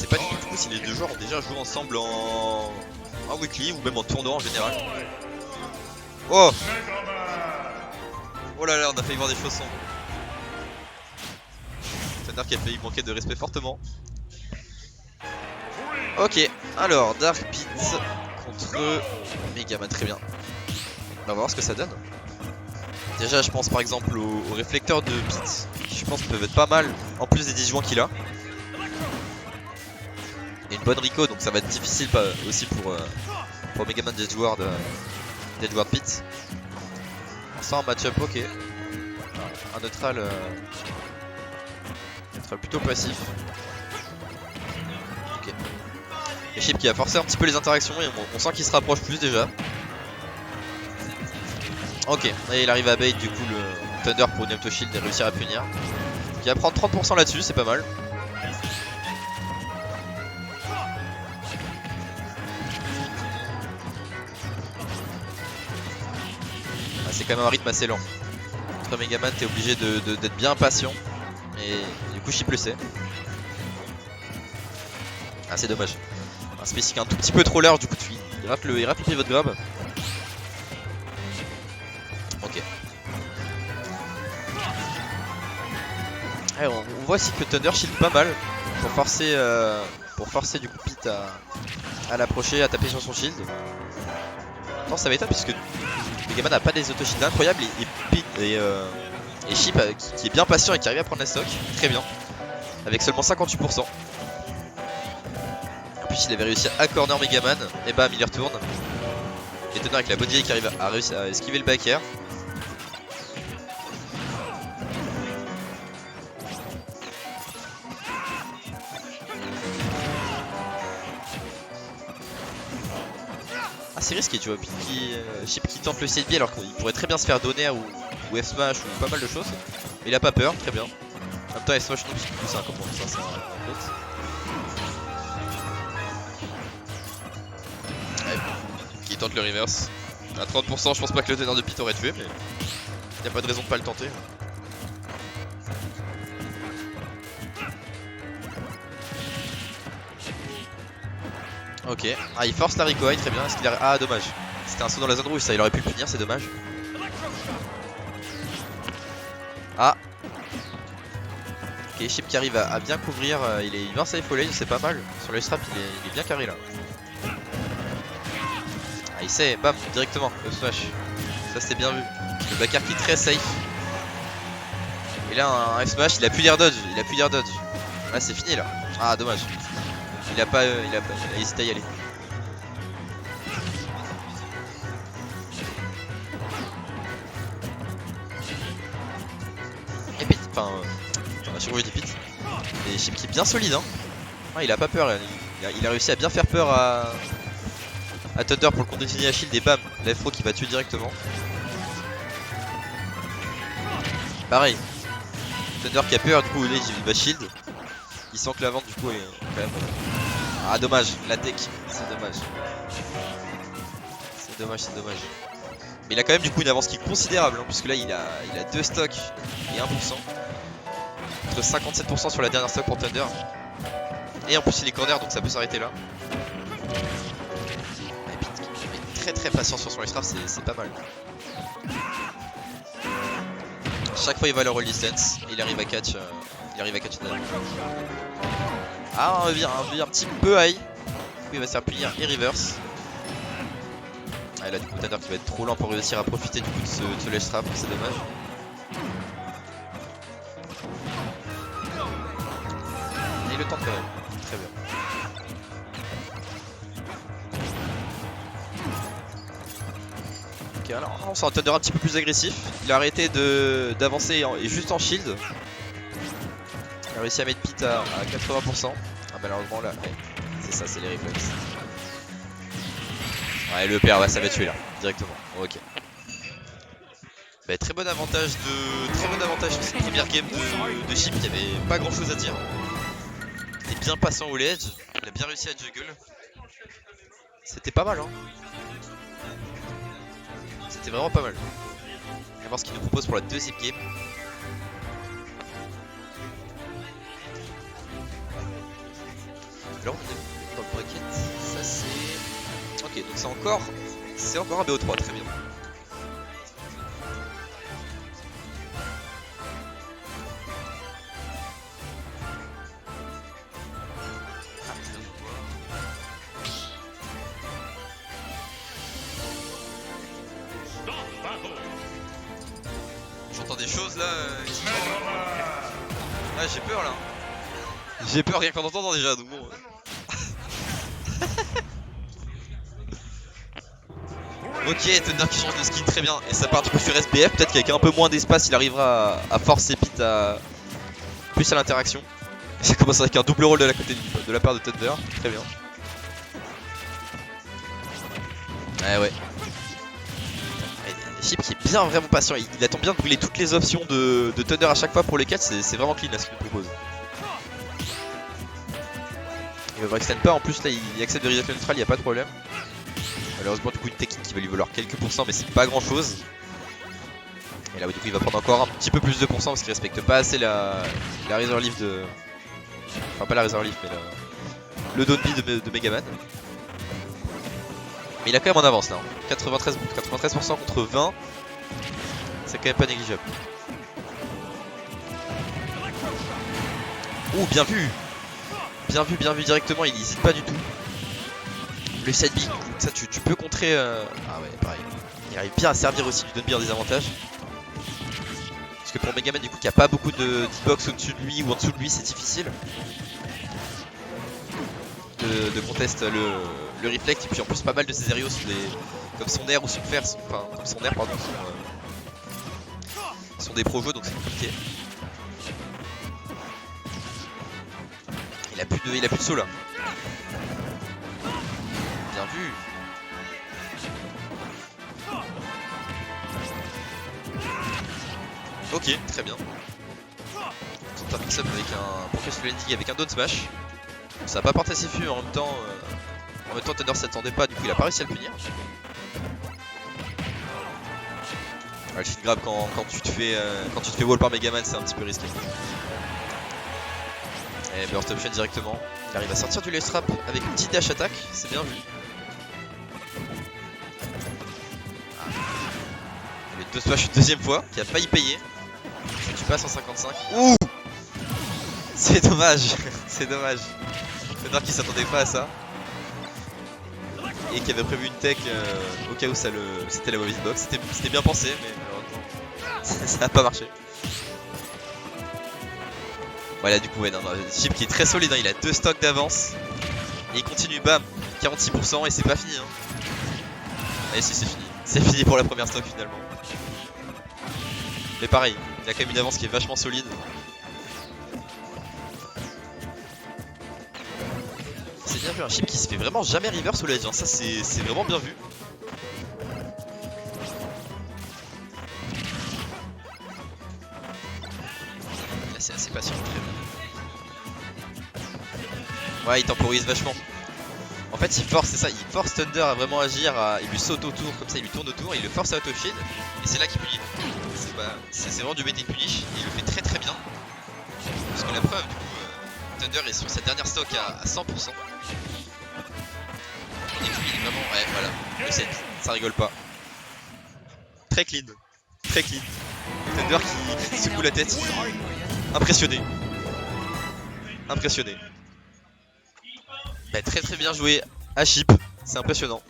sais pas du tout si les deux joueurs ont déjà joué ensemble en weekly ou même en tournoi en général. Oh! Oh là là, on a failli voir des choses sombres. Thunder qui a failli manquer de respect fortement. Ok, alors Dark Pit contre Megaman, très bien. On va voir ce que ça donne. Déjà, je pense par exemple au réflecteur de Pit, qui je pense peuvent être pas mal, en plus des 10 joints qu'il a. Et une bonne Rico, donc ça va être difficile aussi pour Megaman d'Edward Pit. On sent un match-up ok. Un neutral plutôt passif. Ok. Et Chip qui a forcé un petit peu les interactions et on sent qu'il se rapproche plus déjà. Ok, et il arrive à bait du coup le Thunder pour une auto shield et réussir à punir. Il va prendre 30% là-dessus, c'est pas mal. Ah, c'est quand même un rythme assez lent. Contre Megaman, t'es obligé d'être bien patient. Et du coup, Chip le sait. Ah, c'est dommage. Un spécifique un tout petit peu trop large, du coup, il rate le pivot grab. Ok. Ouais, on voit aussi que Thunder shield pas mal pour forcer du coup Pit à l'approcher, à taper sur son shield. Non, ça m'étonne puisque Megaman n'a pas des auto shields incroyables et Chip qui est bien patient et qui arrive à prendre la stock, très bien, avec seulement 58%. En plus il avait réussi à corner Megaman, et bam il y retourne. Et Thunder avec la bonne vieille qui arrive à réussir à esquiver le back air. Ah, c'est risqué, tu vois, Chip qui tente le CB alors qu'il pourrait très bien se faire donner ou F smash ou pas mal de choses. Mais il a pas peur, très bien. En même temps F smash non, parce que c'est un combo, ça c'est un autre. Ouais, qui tente le reverse. À 30%, je pense pas que le teneur de Pit aurait tué, mais il n'y a pas de raison de pas le tenter. Ok, ah il force la recoil, très bien. Ah dommage, c'était un saut dans la zone rouge, ça il aurait pu le punir, c'est dommage. Ah. Ok, Chip qui arrive à bien couvrir, il est bien safe au lane, c'est pas mal. Sur le strap il est bien carré là. Ah il sait, bam, directement, le smash. Ça c'était bien vu. Le backer qui est très safe. Et là un F smash, il a plus d'air dodge, Ah c'est fini là. Ah dommage. Il a hésité à y aller. Et Pit, la chirurgie du Pit. Et Chip qui est bien solide hein. Ah, il a pas peur là. Il a réussi à bien faire peur à Thunder pour le continuer à shield et bam, l'Afro qui va tuer directement. Pareil. Thunder qui a peur, du coup il va shield. Il sent que la vente du coup est quand même... Ah dommage, la tech, c'est dommage. C'est dommage. Mais il a quand même du coup une avance qui est considérable hein, puisque là il a 2 stocks et 1%. Contre 57% sur la dernière stock pour Thunder. Et en plus il est corner donc ça peut s'arrêter là. Et Pit qui est très patient sur son extra, c'est pas mal. Chaque fois il va le roll distance et il arrive à catch Thunder. Ah un petit peu high. Du coup il va se faire punir et reverse. Ah là du coup Thunder qui va être trop lent pour réussir à profiter du coup de ce ledge trap, c'est dommage. Et il le tente quand même, très bien. Ok alors on sent un Thunder un petit peu plus agressif. Il a arrêté d'avancer juste en shield. Il a réussi à mettre Pit à 80%. Ah malheureusement là, ouais, c'est ça, c'est les réflexes. Ouais le PR ça va tuer là, directement. Ok. Bah, très bon avantage sur cette première game de Chip, il n'y avait pas grand chose à dire. Il était bien patient au ledge, il a bien réussi à juggle. C'était pas mal hein. C'était vraiment pas mal. On va voir ce qu'il nous propose pour la deuxième game. Alors on est dans le bracket, ça c'est... Ok, donc c'est encore un BO3, très bien. J'entends des choses là. Ah, j'ai peur là. J'ai peur rien qu'en entendant déjà, donc bon. Ok, Thunder qui change de skin, très bien. Et ça part du coup sur SBF, peut-être qu'avec un peu moins d'espace, il arrivera à forcer Pete à plus à l'interaction. Et ça commence avec un double roll de la part de Thunder, très bien. Ouais. Chip qui est bien vraiment patient, il attend bien de brûler toutes les options de Thunder à chaque fois pour les 4, c'est vraiment clean là ce qu'il nous propose. Il va extend pas, en plus là il accepte de reset neutral, il n'y a pas de problème. Malheureusement du coup une technique qui va lui valoir quelques pourcents mais c'est pas grand chose. Et là oui, du coup il va prendre encore un petit peu plus de pourcents parce qu'il respecte pas assez la Razor Leaf de... Enfin pas la Razor Leaf mais le down B de Megaman. Mais il a quand même en avance là, 93% contre 20, c'est quand même pas négligeable. Ouh, bien vu, directement, il hésite pas du tout. Le side B, ça tu peux contrer... Ah ouais, pareil, il arrive bien à servir aussi du down B en désavantage. Parce que pour Megaman du coup qui a pas beaucoup de hitbox au-dessus de lui ou en dessous de lui, c'est difficile de contester le reflect, et puis en plus pas mal de ses aérios sont des, comme son air ou son fer, enfin comme son air pardon, sont des pro-jeux donc c'est compliqué. Il a plus de saut là. Bien vu. Ok, très bien. On tente un mix-up avec un professionnel landing avec un down smash. Ça va pas porter ses fûts, en même temps Thunder s'attendait pas, du coup il a pas réussi à le punir. Le shield grab quand tu te fais wall par Megaman, c'est un petit peu risqué. Et burst option directement. Il arrive à sortir du lace trap avec une petite dash attack, c'est bien vu. Les deux smash une deuxième fois, qui a failli payer. Tu passes en 55. Ouh, c'est dommage, c'est dommage. Thunder qui s'attendait pas à ça. Et qui avait prévu une tech au cas où c'était la mauvaise box. C'était bien pensé, mais malheureusement ça n'a pas marché. Voilà, du coup, ouais, non, Chip qui est très solide, hein, il a 2 stocks d'avance. Et il continue, bam, 46% et c'est pas fini. Hein. Allez, si, c'est fini. C'est fini pour la première stock finalement. Mais pareil, il a quand même une avance qui est vachement solide. C'est bien vu, un Chip qui se fait vraiment jamais river sous l'edge, hein. Ça c'est vraiment bien vu. Là c'est assez patient. Ouais, il temporise vachement. En fait il force, c'est ça, il force Thunder à vraiment agir, il lui saute autour, comme ça il lui tourne autour, il le force à auto-shield, et c'est là qu'il punit. C'est vraiment du bait et punish, et il le fait très très bien. Parce que la preuve, du coup, Thunder est sur sa dernière stock à 100%. Et puis il est vraiment, ouais voilà, le set, ça rigole pas. Très clean, très clean. Thunder qui secoue la tête, impressionné. Impressionné. Bah, très très bien joué à Chip, c'est impressionnant.